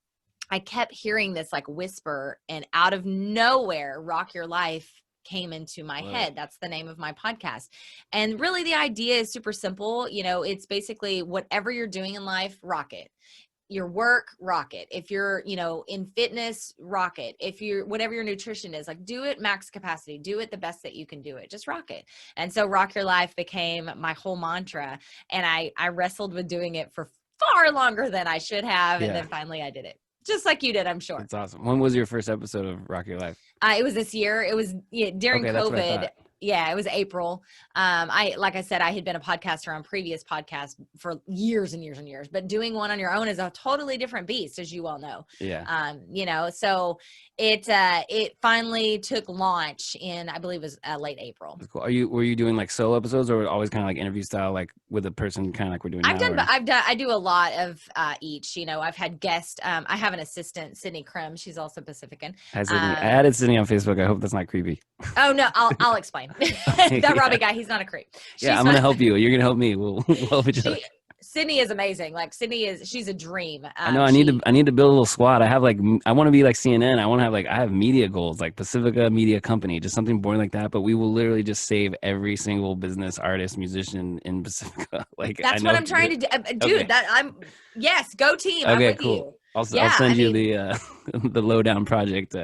I kept hearing this like whisper, and out of nowhere, Rock Your Life came into my head. That's the name of my podcast. And really the idea is super simple. It's basically whatever you're doing in life, rock it. Your work, rock it. If you're, in fitness, rock it. If you're, whatever your nutrition is, like, do it max capacity, do it the best that you can do it. Just rock it. And so Rock Your Life became my whole mantra. And I wrestled with doing it for far longer than I should have. And then finally I did it. Just like you did, I'm sure. That's awesome. When was your first episode of Rock Your Life? It was this year. It was during COVID. Yeah, it was April. Like I said, I had been a podcaster on previous podcasts for years and years and years, but doing one on your own is a totally different beast, as you well know. Yeah. So it finally took launch in, I believe it was late April. That's cool. Were you doing like solo episodes, or always kind of like interview style, like with a person, kind of like we're doing now? I do a lot of each. I've had guests. I have an assistant, Sydney Krim. She's also Pacifican. Hi, Sydney. I added Sydney on Facebook. I hope that's not creepy. Oh no, I'll explain. That Robby guy, he's not a creep. I'm gonna help you. You're gonna help me. We'll help each other. Sydney is amazing. Like, she's a dream. I know. I need to build a little squad. I want to be like CNN. I have media goals, like Pacifica Media Company, just something boring like that. But we will literally just save every single business, artist, musician in Pacifica. Like, that's what I'm trying to do, dude. Okay. Yes, go team. I'm with you. I'll send you the the lowdown project.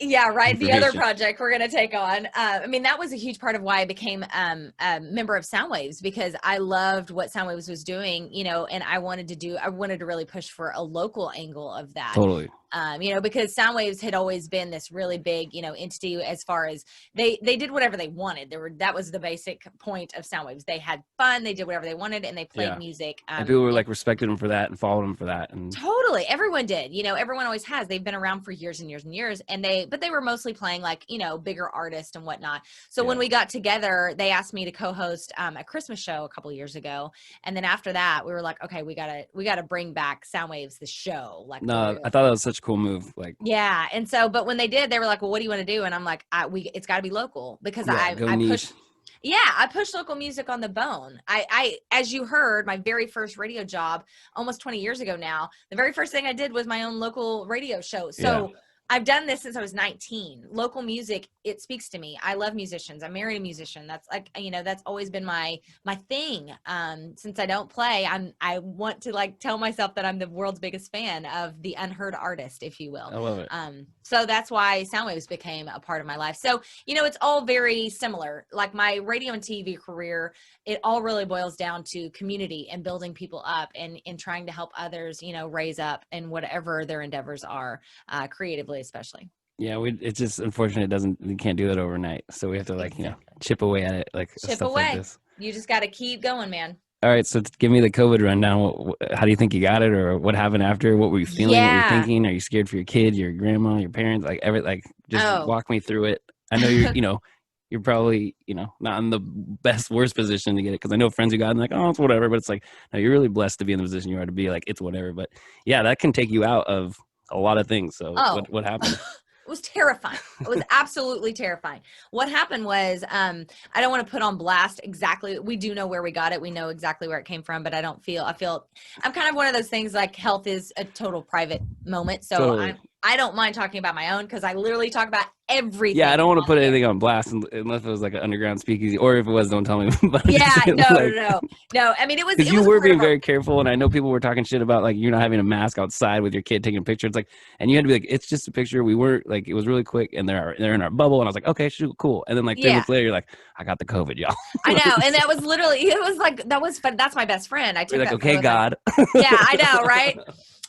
Yeah, right. The other project we're going to take on. That was a huge part of why I became a member of Soundwaves, because I loved what Soundwaves was doing, and I wanted to really push for a local angle of that. Totally. Because Soundwaves had always been this really big, entity, as far as they did whatever they wanted. That was the basic point of Soundwaves. They had fun, they did whatever they wanted, and they played music. And people were like respected them for that and followed them for that. And totally, everyone did. Everyone always has. They've been around for years and years and years, but they were mostly playing like, bigger artists and whatnot. So when we got together, they asked me to co-host a Christmas show a couple of years ago, and then after that, we were like, okay, we gotta bring back Soundwaves, the show. Like, no, I thought that was such a cool move. Like, yeah. And so, but when they did, they were like, well, what do you want to do? And I'm like, it's got to be local, because I push local music on the bone. I, as you heard, my very first radio job almost 20 years ago now, the very first thing I did was my own local radio show. So I've done this since I was 19. Local music, it speaks to me. I love musicians. I married a musician. That's like, that's always been my thing. Since I don't play, I want to like tell myself that I'm the world's biggest fan of the unheard artist, if you will. I love it. So that's why Soundwaves became a part of my life. So, it's all very similar. Like my radio and TV career, it all really boils down to community and building people up and trying to help others, raise up in whatever their endeavors are, creatively, especially. Yeah, it's just unfortunate we can't do that overnight. So we have to chip away at it, chip away. Like this. You just got to keep going, man. All right, so give me the COVID rundown. How do you think you got it, or what happened after? What were you feeling? What were you thinking? Are you scared for your kid, your grandma, your parents? Walk me through it. I know you're probably not in the worst position to get it, because I know friends who got it and like, oh, it's whatever. But it's like, no, you're really blessed to be in the position you are to be like, it's whatever. But yeah, that can take you out of a lot of things. So what happened? It was terrifying. It was absolutely terrifying. What happened was, I don't want to put on blast exactly. We do know where we got it. We know exactly where it came from, but I feel I'm kind of one of those things, like health is a total private moment. So totally. I don't mind talking about my own, because I literally talk about everything. Yeah, I don't want to put anything on blast unless it was like an underground speakeasy, or if it was, don't tell me. Yeah, no. I mean, it was. You were being very careful, and I know people were talking shit about like you're not having a mask outside with your kid taking a picture. It's like, and you had to be like, it's just a picture. We weren't like, it was really quick, and they're in our bubble, and I was like, okay, shoot, cool. And then like 3 minutes later, you're like, I got the COVID, y'all. I know, and that was literally, it was like, that was fun. That's my best friend. I took like, okay, God. Yeah, I know, right?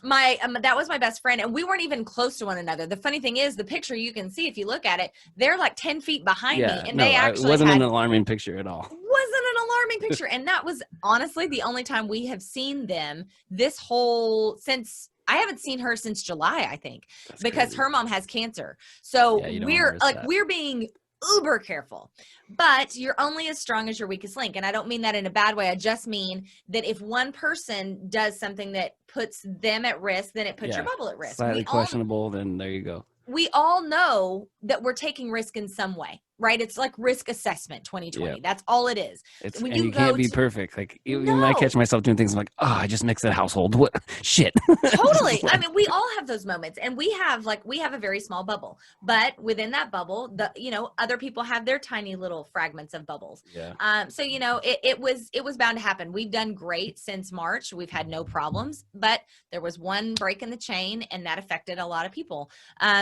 That was my best friend, and we weren't even close to one another. The funny thing is, the picture, you can see if you look at it, they're like 10 feet behind me, and they actually it wasn't an alarming picture at all. Wasn't an alarming picture, and that was honestly the only time we have seen them since. I haven't seen her since July, I think. That's because crazy. Her mom has cancer. So we're being uber careful, but you're only as strong as your weakest link. And I don't mean that in a bad way. I just mean that if one person does something that puts them at risk, then it puts your bubble at risk. Slightly questionable, then there you go. We all know that we're taking risk in some way, right? It's like risk assessment 2020. Yeah. That's all it is. It's, when and you can't be perfect. Like even I catch myself doing things, I'm like, oh, I just mixed that household. What shit? Totally. I mean, we all have those moments, and we have a very small bubble, but within that bubble, other people have their tiny little fragments of bubbles. Yeah. So it was bound to happen. We've done great since March. We've had no problems, but there was one break in the chain, and that affected a lot of people.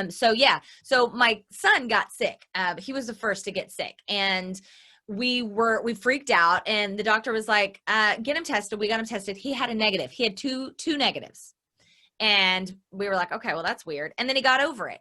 So my son got sick. He was the first to get sick, and we freaked out, and the doctor was like, get him tested. We got him tested. He had a negative. He had two negatives, and we were like, okay, well, that's weird. And then he got over it,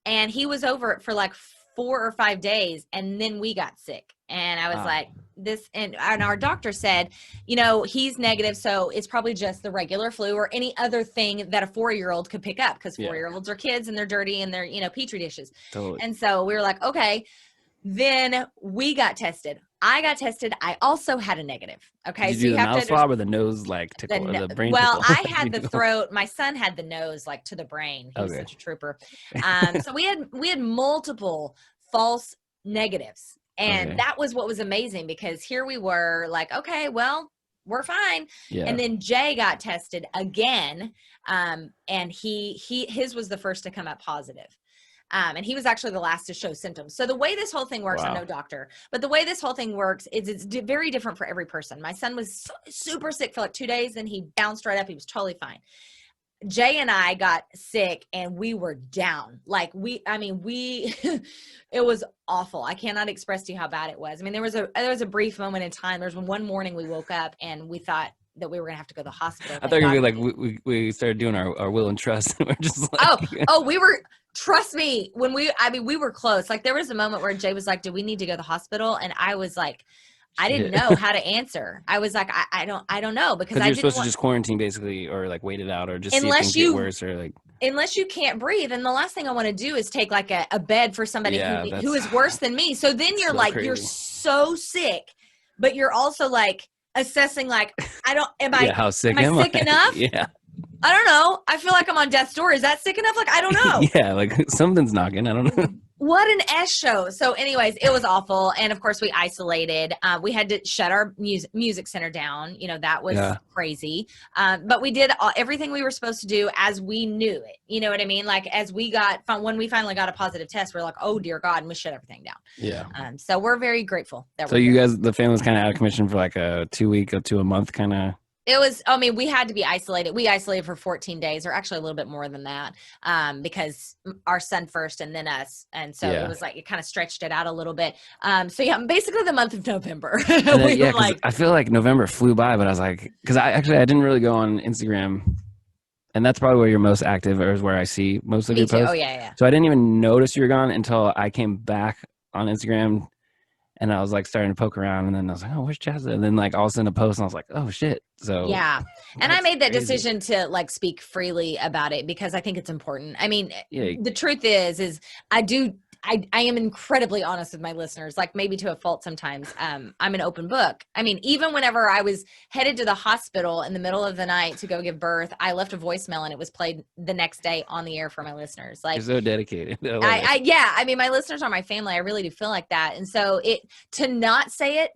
and he was over it for like 4 or 5 days, and then we got sick. And I was like, this, and our doctor said, he's negative, so it's probably just the regular flu or any other thing that a 4-year-old could pick up, because 4-year-olds are kids and they're dirty and they're, Petri dishes. Totally. And so we were like, okay. Then we got tested. I got tested. I also had a negative. Okay. Did you do the mouth swab or the nose tickle or the brain tickle? I had the throat. My son had the nose to the brain. He was such a trooper. So we had multiple false negatives. And that was what was amazing, because here we were like, okay, well, we're fine. Yeah. And then Jay got tested again. And his was the first to come up positive. And he was actually the last to show symptoms. So the way this whole thing works, I'm no doctor, but the way this whole thing works is it's very different for every person. My son was super sick for like 2 days, and he bounced right up. He was totally fine. Jay and I got sick, and we were down. Like it was awful. I cannot express to you how bad it was. I mean, there was a brief moment in time. There was one morning we woke up and we thought that we were gonna have to go to the hospital. I thought you were like, we started doing our will and trust. We're just like, we were, trust me, we were close. Like there was a moment where Jay was like, do we need to go to the hospital? And I was like, I didn't know how to answer. I was like, I don't know, because you're supposed to just quarantine basically, or like wait it out, or just see if things get worse, or like. Unless you can't breathe. And the last thing I want to do is take like a bed for somebody who is worse than me. So then you're like, crazy. You're so sick, but you're also like assessing like, how sick am I sick enough? Yeah. I don't know. I feel like I'm on death's door. Is that sick enough? Like, I don't know. Yeah, like something's knocking. I don't know. What an S show. So anyways, it was awful. And of course we isolated. We had to shut our music center down. That was crazy. But we did everything we were supposed to do as we knew it. You know what I mean? Like when we finally got a positive test, we're like, oh dear God, and we shut everything down. Yeah. So we're very grateful that. So you guys, the family was kind of out of commission for like a 2 week to a month kind of. It was, we had to be isolated. We isolated for 14 days, or actually a little bit more than that, because our son first and then us. And so it was like, it kind of stretched it out a little bit. Basically the month of November. I feel like November flew by, but I was like, because I didn't really go on Instagram. And that's probably where you're most active, or is where I see most of your posts. Oh, yeah. So I didn't even notice you were gone until I came back on Instagram. And I was like starting to poke around, and then I was like, oh, where's Chasta? And then like all of a sudden a post, and I was like, oh shit. So yeah. And I made that decision to like speak freely about it, because I think it's important. I mean, the truth is I am incredibly honest with my listeners, like maybe to a fault sometimes. I'm an open book. I mean, even whenever I was headed to the hospital in the middle of the night to go give birth, I left a voicemail and it was played the next day on the air for my listeners. Like, you're so dedicated. I mean, my listeners are my family. I really do feel like that. And so to not say it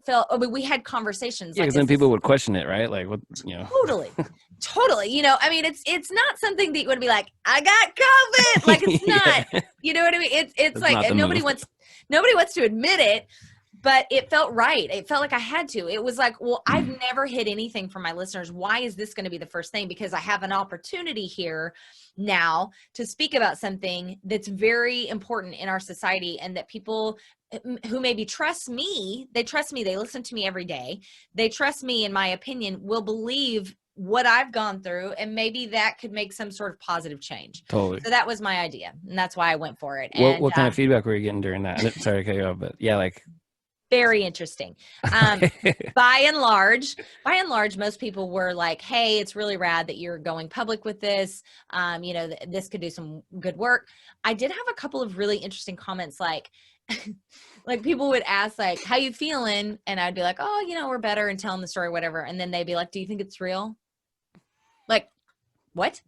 we had conversations. Yeah, because then people would question it, right? Like, what, Totally. I mean, it's not something that you would be like, I got COVID. Like, it's not, you know what I mean? It's like, nobody wants to admit it, but it felt right. It felt like I had to. It was like, well, I've never hid anything from my listeners. Why is this going to be the first thing? Because I have an opportunity here now to speak about something that's very important in our society, and that people who maybe trust me, they listen to me every day. They trust me, in my opinion, will believe what I've gone through, and maybe that could make some sort of positive change. Totally. So that was my idea, and that's why I went for it. What kind of feedback were you getting during that? Sorry to cut you off, but yeah, like very interesting. By and large, most people were like, hey, it's really rad that you're going public with this. This could do some good work. I did have a couple of really interesting comments, like, like people would ask like, how you feeling? And I'd be like, oh, we're better, and telling the story, whatever. And then they'd be like, do you think it's real? Like, what?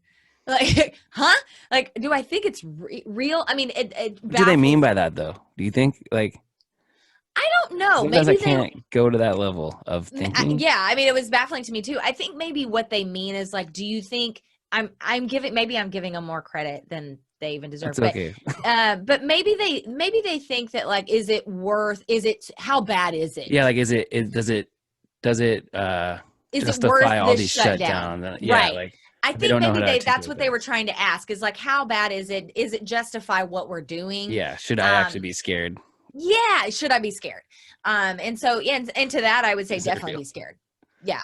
Like, huh? Like, do I think it's real? I mean, it What do they mean baffles by that though? Do you think like I don't know. sometimes I Maybe they can't go to that level of thinking? yeah, I mean, it was baffling to me too. I think maybe what they mean is like, do you think I'm giving them more credit than they even deserve. That's okay. But maybe they think that like, how bad is it? Yeah, like does it Is it worth justify all this these shutdown? shutdown? Yeah, Right. like I they think don't know how maybe to that's what articulate they that. were trying to ask is like, how bad is it? Is it justify what we're doing? Yeah, should I actually be scared? Yeah, should I be scared? And so and to that I would say Is it definitely real? be scared. Yeah.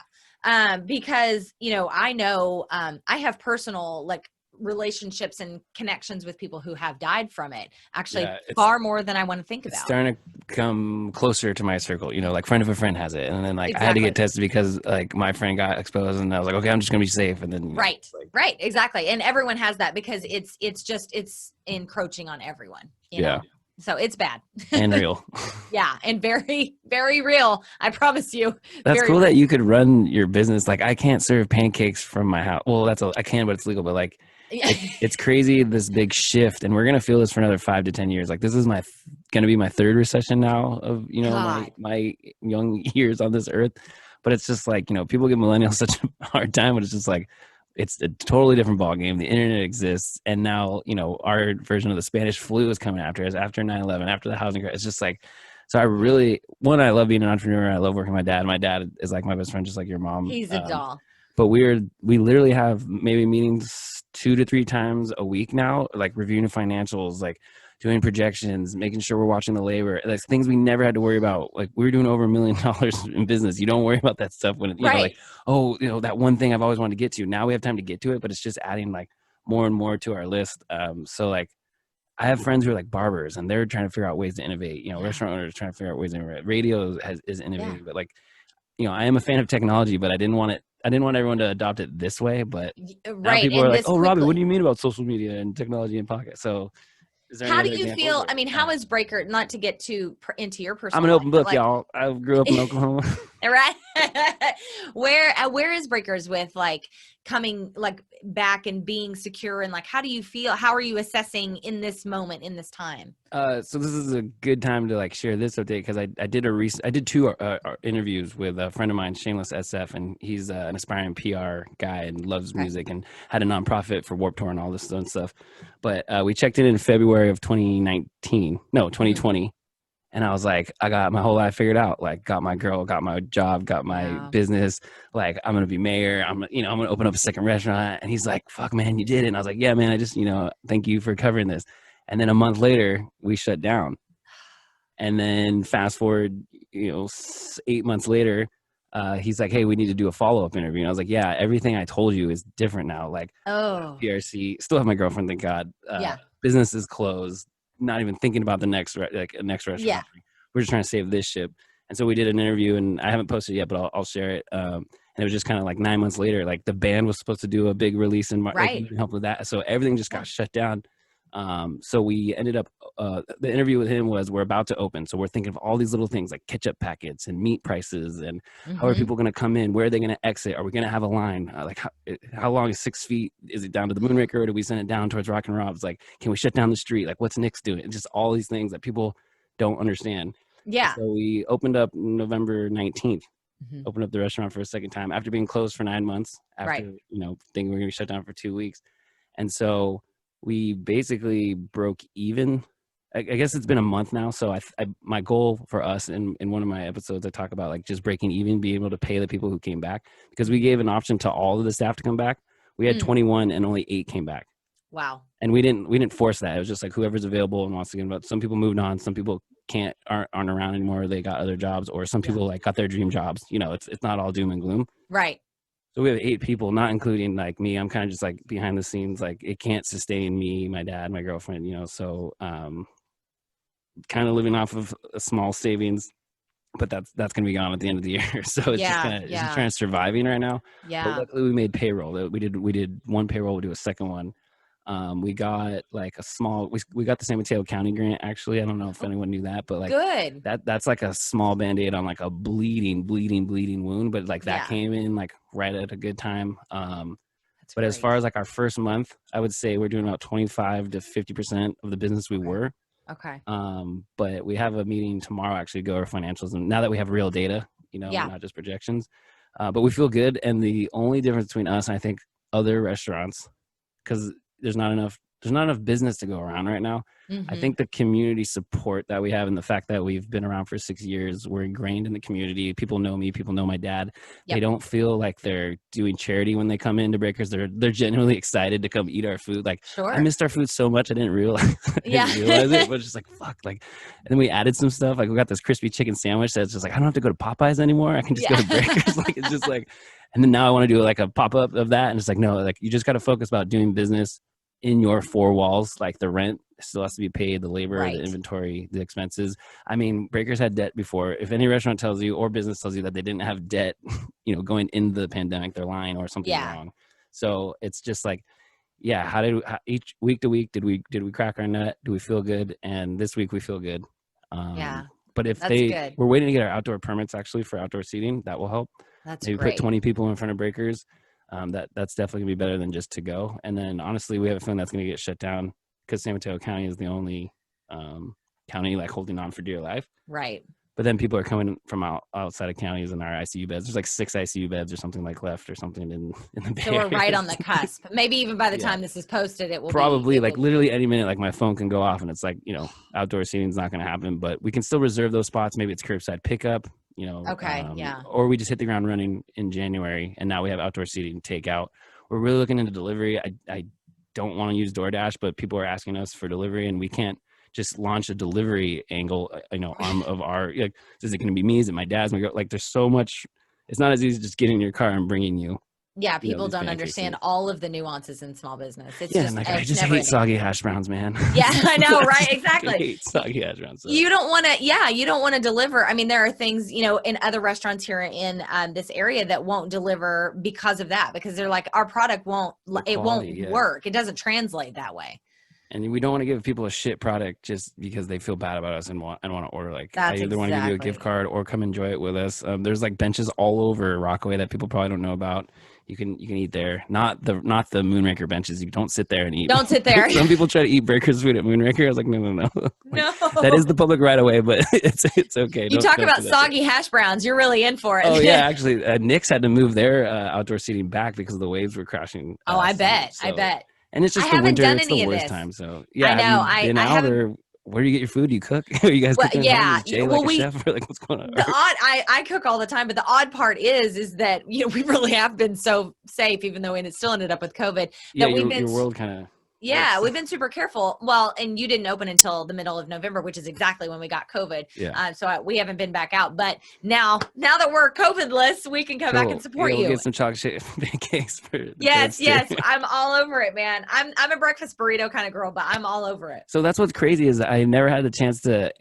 Because I know I have personal like relationships and connections with people who have died from it, actually Yeah, far more than I want to think it's about. starting to come closer to my circle, like friend of a friend has it. And then like I had to Exactly. get tested because like my friend got exposed and I was like, okay, I'm just gonna be safe. And then Right. like, Right. Exactly. And everyone has that because it's encroaching on everyone, yeah. So it's bad. And real. Yeah. And very, very real. I promise you. That's Very cool real. that you could run your business. Like I can't serve pancakes from my house. Well, I can, but it's legal. But like it's crazy, this big shift, and we're gonna feel this for another 5 to 10 years. Like this is gonna be my third recession now of my young years on this earth. But it's just like people give millennials such a hard time, but it's just like it's a totally different ballgame. The internet exists, and now our version of the Spanish flu is coming after us, after 9/11, after the housing crisis. It's just like, so I really I love being an entrepreneur. I love working with my dad. My dad is like my best friend, just like your mom. He's a doll. But we literally have maybe meetings 2 to 3 times a week now, like reviewing financials, like doing projections, making sure we're watching the labor. That's things we never had to worry about. Like we were doing over $1 million in business. You don't worry about that stuff when Right. that one thing I've always wanted to get to. Now we have time to get to it, but it's just adding like more and more to our list. So like I have friends who are like barbers and they're trying to figure out ways to innovate. Restaurant owners trying to figure out ways to innovate. Radio is innovating, but like I am a fan of technology, but I didn't want everyone to adopt it this way. But now people are like, "Oh, Robby, what do you mean about social media and technology in pocket?" So, is there how any do other you feel? I mean, how is Breaker? Not to get too into your personal. I'm an open book, like, y'all. I grew up in Oklahoma. Right. Where is Breakers with like coming like back and being secure, and like how do you feel? How are you assessing in this moment, in this time? So this is a good time to like share this update because I did 2 interviews with a friend of mine, Shameless SF, and he's an aspiring PR guy and loves music and had a nonprofit for Warped Tour and all this stuff. But we checked in February of 2020. And I was like, I got my whole life figured out. Like, got my girl, got my job, got my business. Like, I'm gonna be mayor. I'm gonna open up a second restaurant. And he's like, "Fuck, man, you did it." And I was like, "Yeah, man. I just, thank you for covering this." And then a month later, we shut down. And then fast forward, 8 months later, he's like, "Hey, we need to do a follow-up interview." And I was like, "Yeah, everything I told you is different now. Like, PRC, still have my girlfriend, thank God. Business is closed. Not even thinking about the next restaurant. Yeah. We're just trying to save this ship." And so we did an interview, and I haven't posted it yet, but I'll share it. And it was just kind of like 9 months later, like the band was supposed to do a big release and help with that. So everything just got shut down. So we ended up, the interview with him was, we're about to open. So we're thinking of all these little things like ketchup packets and meat prices and how are people going to come in? Where are they going to exit? Are we going to have a line? Like how long is 6 feet? Is it down to the Moonraker, or do we send it down towards Rockin' Rob's? Like, can we shut down the street? Like, what's Nick's doing? And just all these things that people don't understand. Yeah. So we opened up November 19th. Opened up the restaurant for a second time after being closed for 9 months, after thinking we were going to shut down for 2 weeks. And so we basically broke even. I guess it's been a month now. So my goal for us in one of my episodes, I talk about like just breaking even, being able to pay the people who came back, because we gave an option to all of the staff to come back. We had 21 and only 8 came back. Wow. And we didn't force that. It was just like whoever's available and wants to get involved. Some people moved on. Some people aren't around anymore. They got other jobs, or some people like got their dream jobs. It's not all doom and gloom. Right. So we have 8 people, not including like me. I'm kind of just like behind the scenes. Like it can't sustain me, my dad, my girlfriend, so kind of living off of a small savings, but that's going to be gone at the end of the year. So it's just trying to surviving right now. Yeah. But luckily we made payroll. We did one payroll. We'll do a second one. We got like a small, we got the San Mateo County grant, actually. I don't know if anyone knew that, but like Good. that's like a small Band-Aid on like a bleeding wound. But like that came in like right at a good time. That's But great. as far as like our first month, I would say we're doing about 25 to 50% of the business we were. Okay. But we have a meeting tomorrow actually to go over financials. And now that we have real data, not just projections, but we feel good. And the only difference between us and I think other restaurants, because there's not enough business to go around right now. I think the community support that we have and the fact that we've been around for 6 years, we're ingrained in the community. People know me, people know my dad. They don't feel like they're doing charity when they come into Breakers. They're genuinely excited to come eat our food. Like, I missed our food so much I didn't realize it, but just like fuck. Like, and then we added some stuff. Like we got this crispy chicken sandwich that's just like I don't have to go to Popeyes anymore. I can just go to Breakers. Like it's just like, and then now I want to do like a pop-up of that. And it's like, no, like you just got to focus about doing business in your four walls. Like the rent still has to be paid, the labor, the inventory, the expenses. I mean, Breakers had debt before. If any restaurant tells you or business tells you that they didn't have debt, going into the pandemic, they're lying or something wrong. So it's just like, how each week to week, did we crack our nut? Do we feel good? And this week we feel good. But if we're waiting to get our outdoor permits actually for outdoor seating, that will help. That's maybe great. Put 20 people in front of Breakers. That's definitely gonna be better than just to go. And then honestly, we have a feeling that's gonna get shut down because San Mateo County is the only county like holding on for dear life. Right. But then people are coming from outside of counties in our ICU beds. There's like 6 ICU beds or something like left or something in the Bay So we're Area. right on the cusp. Maybe even by the time this is posted, it will probably literally any minute. Like my phone can go off and it's like outdoor seating is not going to happen. But we can still reserve those spots. Maybe it's curbside pickup. Or we just hit the ground running in January, and now we have outdoor seating takeout. We're really looking into delivery. I don't want to use DoorDash, but people are asking us for delivery, and we can't just launch a delivery angle, arm of our, like, is it going to be me? Is it my dad's? Like, there's so much, it's not as easy as just getting in your car and bringing you. Yeah, people don't understand all of the nuances in small business. It's I just hate soggy hash browns, man. Yeah, I know, right? Exactly. I hate soggy hash browns. So. You don't want to deliver. I mean, there are things, in other restaurants here in this area that won't deliver because of that, because they're like, our product won't work. It doesn't translate that way. And we don't want to give people a shit product just because they feel bad about us and want to order. Like, I either want to give you a gift card or come enjoy it with us. There's like benches all over Rockaway that people probably don't know about. You can eat there. Not the Moonraker benches. You don't sit there and eat. Don't sit there. Some people try to eat Breakers food at Moonraker. I was like, no. No. That is the public right away, but it's okay. You talk about soggy hash browns. You're really in for it. Oh yeah, actually, Nick's had to move their outdoor seating back because the waves were crashing. I bet. I bet. And it's just the winter. It's the worst time. So yeah, I know. I haven't. Where do you get your food? Do you cook? Are you guys cooking? Yeah. Is Jay like a chef? Or like, what's going on? I cook all the time, but the odd part is that we really have been so safe, even though it still ended up with COVID. Your world kind of. Yeah, we've been super careful. Well, and you didn't open until the middle of November, which is exactly when we got COVID. Yeah. So we haven't been back out. But now that we're COVID-less, we can come back and support you. We'll get some chocolate pancakes for the Yes. I'm all over it, man. I'm a breakfast burrito kind of girl, but I'm all over it. So that's what's crazy is I never had the chance to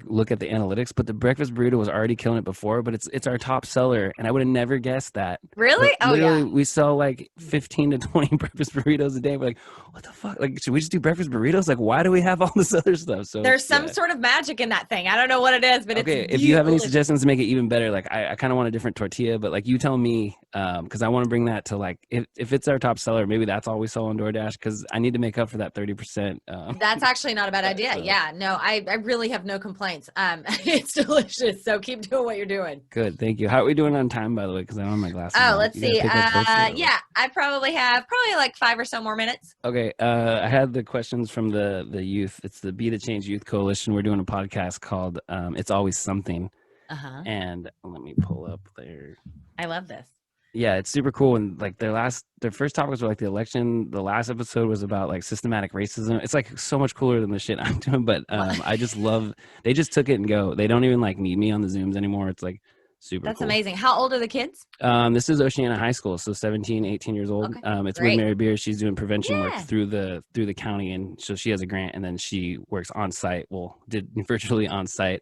look at the analytics, but the breakfast burrito was already killing it before, but it's our top seller, and I would have never guessed that. Really? But literally, we sell like 15 to 20 breakfast burritos a day. We're like, what the fuck? Like, should we just do breakfast burritos? Like, why do we have all this other stuff? So there's some sort of magic in that thing. I don't know what it is, but okay. If you have any suggestions to make it even better, like I kind of want a different tortilla, but like you tell me, because I want to bring that to like if it's our top seller, maybe that's all we sell on DoorDash, because I need to make up for that 30%. That's actually not a bad idea. So. Yeah, no, I really have no complaints. It's delicious. So keep doing what you're doing. Good, thank you. How are we doing on time, by the way? Because I don't have my glasses. Oh, let's see. I probably have like 5 or so more minutes. Okay. I had the questions from the youth. It's the Be the Change Youth Coalition. We're doing a podcast called It's Always Something. And let me pull up there. I love this. Yeah, it's super cool. And like their first topics were like the election. The last episode was about like systematic racism. It's like so much cooler than the shit I'm doing. But I just love, they just took it and go. They don't even like need me on the Zooms anymore. It's like super That's cool. amazing. How old are the kids? This is Oceana High School, so 17, 18 years old. Okay, it's with Mary Beer. She's doing prevention work through the county, and so she has a grant, and then she works on site. Well, did virtually on site.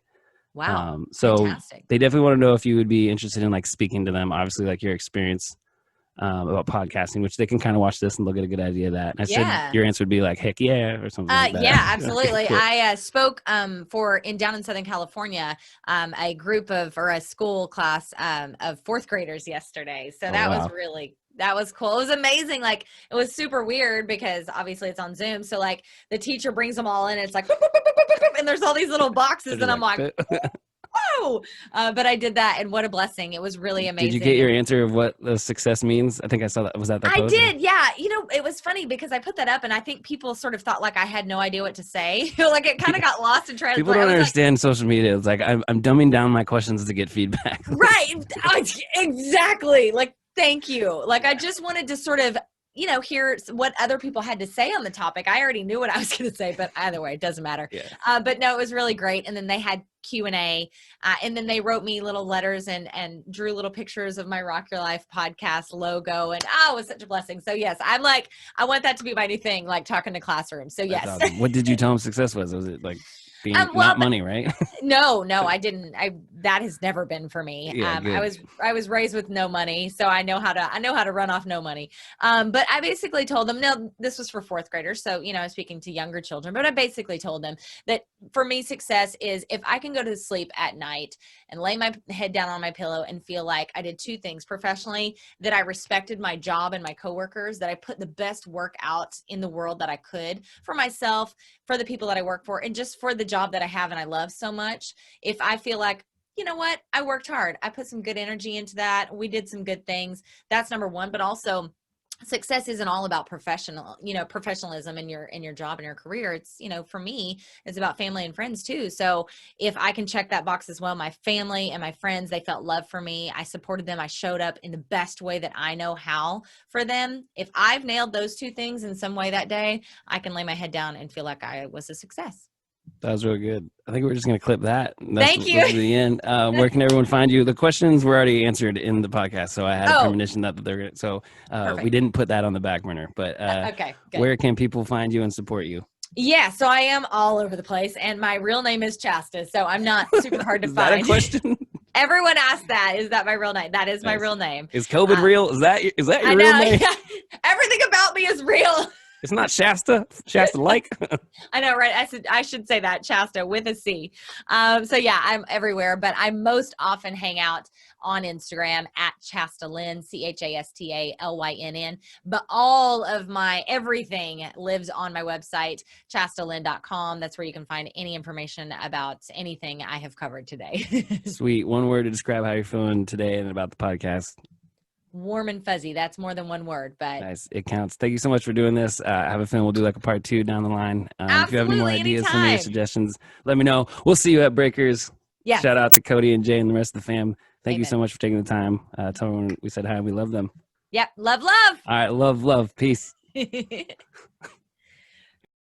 Wow. So fantastic. They definitely want to know if you would be interested in like speaking to them. Obviously, like your experience about podcasting, which they can kind of watch this and they'll get a good idea of that. And I said your answer would be like, heck yeah, or something like that. Yeah, absolutely. Okay, cool. I spoke down in Southern California, a group of, or a school class of fourth graders yesterday. So that was cool. It was amazing. Like, it was super weird because obviously it's on Zoom. So like the teacher brings them all in and it's like, and there's all these little boxes and I'm like, whoa. But I did that and what a blessing. It was really amazing. Did you get your answer of what the success means? I think I saw that. Was that the post? I did. Yeah. It was funny because I put that up and I think people sort of thought like I had no idea what to say. Like it kind of got lost in translation. People don't understand social media. It's like, I'm dumbing down my questions to get feedback. Right. Exactly. Like, thank you. Like, I just wanted to sort of, hear what other people had to say on the topic. I already knew what I was going to say, but either way, it doesn't matter. Yeah. But no, it was really great. And then they had Q&A, and then they wrote me little letters and drew little pictures of my Rock Your Life podcast logo. And it was such a blessing. So yes, I'm like, I want that to be my new thing, like talking to classrooms. So yes. Awesome. What did you tell them success was? Was it like being not money, right? No, I didn't. That has never been for me. Yeah, I was raised with no money, so I know how to run off no money. But I basically told them, no, this was for fourth graders. So, I was speaking to younger children, but I basically told them that for me, success is if I can go to sleep at night and lay my head down on my pillow and feel like I did two things professionally, that I respected my job and my coworkers, that I put the best work out in the world that I could for myself, for the people that I work for, and just for the job that I have and I love so much. If I feel like, you know what, I worked hard, I put some good energy into that, we did some good things, that's number one. But also, success isn't all about professionalism in your job and your career. It's, for me, it's about family and friends too. So if I can check that box as well, my family and my friends, they felt love for me. I supported them. I showed up in the best way that I know how for them. If I've nailed those two things in some way that day, I can lay my head down and feel like I was a success. That was really good. I think we're just going to clip that. Thank you. That's the end. Where can everyone find you? The questions were already answered in the podcast, so I had a premonition that they're going to. So we didn't put that on the back burner. But okay, good. Where can people find you and support you? Yeah, so I am all over the place, and my real name is Chasta, so I'm not super hard to Is find. That a question? Everyone asks that. Is that my real name? That is my real name. Is COVID real? Is that your real name? Yeah. Everything about me is real. It's not Shasta like. I know, right? I should say that, Chasta with a C. So yeah, I'm everywhere, but I most often hang out on Instagram at Chastalyn, ChastaLynn. But all of my everything lives on my website, chastalyn.com. That's where you can find any information about anything I have covered today. Sweet. One word to describe how you're feeling today and about the podcast. Warm and fuzzy. That's more than one word, but nice. It counts. Thank you so much for doing this. I have a feeling we'll do like a part 2 down the line. If you have any more ideas for me or suggestions, let me know. We'll see you at Breakers. Yeah. Shout out to Cody and Jay and the rest of the fam. Thank you so much for taking the time. Tell everyone we said hi and we love them. Yep. Love. All right. Love. Peace.